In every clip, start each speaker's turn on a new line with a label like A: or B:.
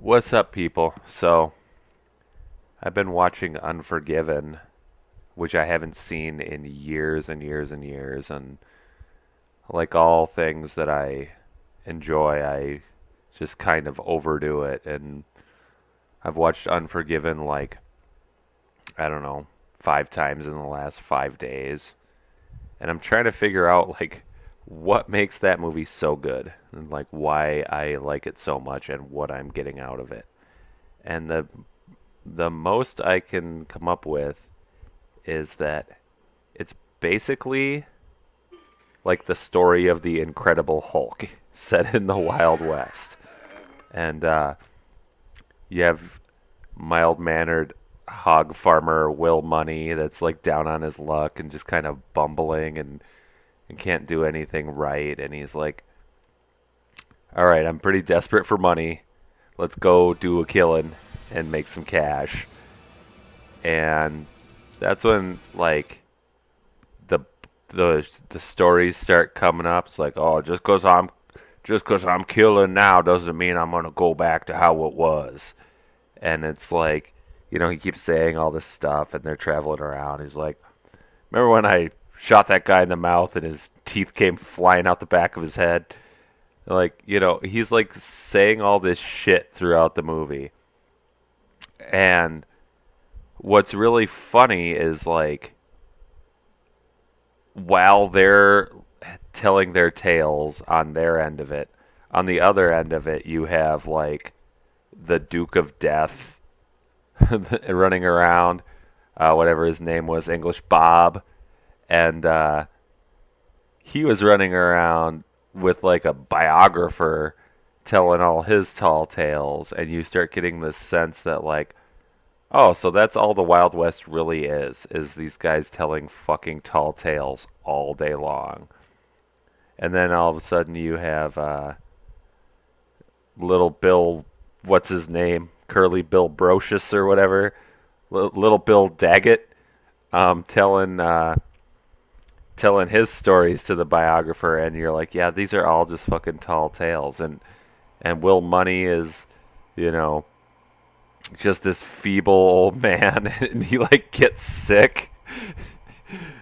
A: What's up, people? So, I've been watching Unforgiven, which I haven't seen in years and years and years. And like all things that I enjoy, I just kind of overdo it. And I've watched Unforgiven like, I don't know, 5 times in the last 5 days. And I'm trying to figure out, like, what makes that movie so good and, like, why I like it so much and what I'm getting out of it. And the most I can come up with is that it's basically like the story of the Incredible Hulk set in the Wild West. And you have mild mannered hog farmer Will Money that's like down on his luck and just kind of bumbling and can't do anything right. And he's like, all right, I'm pretty desperate for money. Let's go do a killing and make some cash. And that's when like the the stories start coming up. It's like, oh, just 'cause I'm killing now doesn't mean I'm gonna go back to how it was. And it's like, he keeps saying all this stuff, and they're traveling around. He's like, remember when I shot that guy in the mouth and his teeth came flying out the back of his head? Like, he's like saying all this shit throughout the movie. And what's really funny is like while they're telling their tales on their end of it, on the other end of it, you have like the Duke of Death running around, whatever his name was, English Bob, and he was running around with like a biographer telling all his tall tales, and you start getting this sense that like, oh, so that's all the Wild West really is these guys telling fucking tall tales all day long. And then all of a sudden you have little Bill, what's his name? Curly Bill Brocious or whatever. Little Bill Daggett telling his stories to the biographer, and you're like, yeah, these are all just fucking tall tales. And Will Money is, you know, just this feeble old man, and he like gets sick.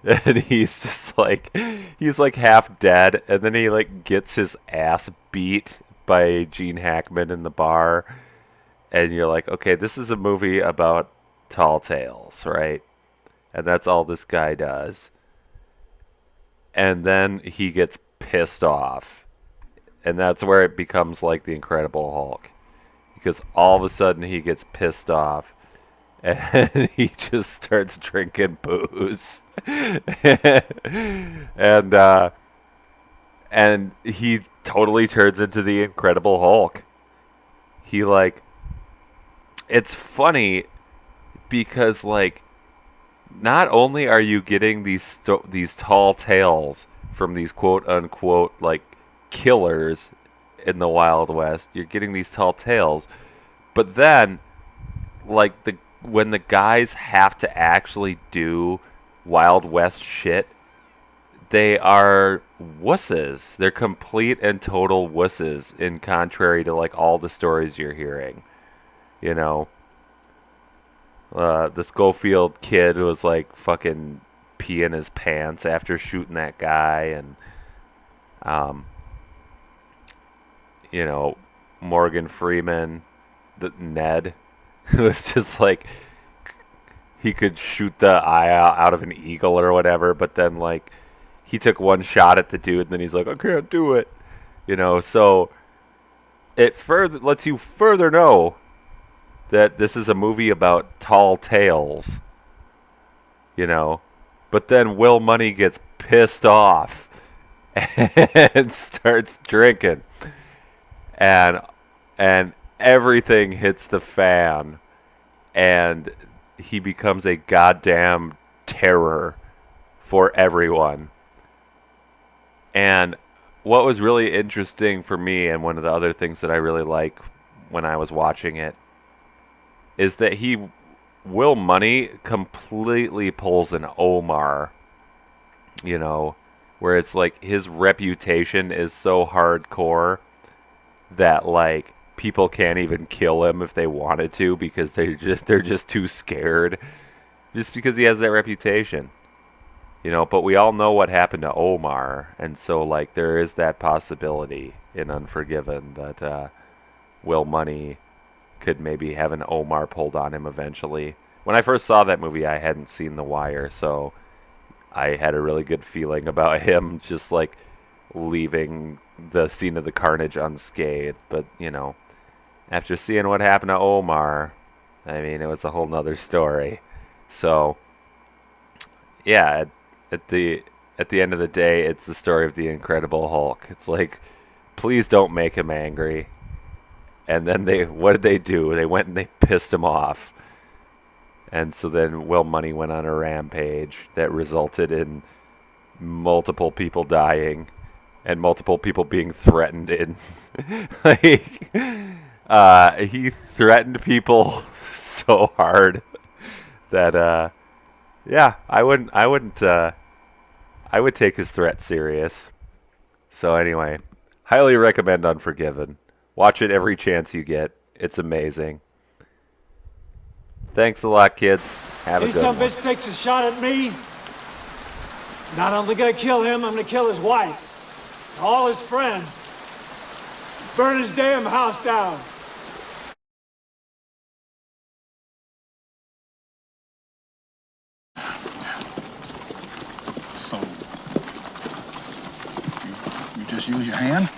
A: And he's like half dead, and then he like gets his ass beat by Gene Hackman in the bar, and you're like, okay, this is a movie about tall tales, right? And that's all this guy does. And then he gets pissed off, and that's where it becomes like the Incredible Hulk, because all of a sudden he gets pissed off and he just starts drinking booze. and and he totally turns into the Incredible Hulk. He like it's funny because like not only are you getting these tall tales from these quote unquote like killers in the Wild West, you're getting these tall tales, but then like when the guys have to actually do Wild West shit, they are wusses. They're complete and total wusses, in contrary to like all the stories you're hearing. You know, the Schofield kid was like fucking peeing his pants after shooting that guy, and um, you know, Morgan Freeman, the Ned, was just like he could shoot the eye out of an eagle or whatever, but then like he took one shot at the dude, and then he's like, I can't do it, So it further lets you further know that this is a movie about tall tales, But then Will Money gets pissed off and starts drinking, and and everything hits the fan, and he becomes a goddamn terror for everyone. And what was really interesting for me, and one of the other things that I really like when I was watching it, is that Will Money completely pulls an Omar, where it's like his reputation is so hardcore that like people can't even kill him if they wanted to because they're just too scared. Just because he has that reputation. But we all know what happened to Omar, and so like there is that possibility in Unforgiven that Will Munny could maybe have an Omar pulled on him eventually. When I first saw that movie, I hadn't seen The Wire, so I had a really good feeling about him just like leaving the scene of the carnage unscathed. But after seeing what happened to Omar, I mean, it was a whole nother story. So yeah, at the at the end of the day, it's the story of the Incredible Hulk. It's like, please don't make him angry. And then what did they do? They went and they pissed him off. And so then Will Munny went on a rampage that resulted in multiple people dying and multiple people being threatened in like he threatened people so hard that yeah, I would take his threat serious. So anyway, highly recommend Unforgiven. Watch it every chance you get. It's amazing. Thanks a lot, kids. Have a
B: Any
A: good
B: some
A: one.
B: bitch takes a shot at me, not only gonna kill him, I'm gonna kill his wife, all his friends, burn his damn house down.
C: So, you just use your hand?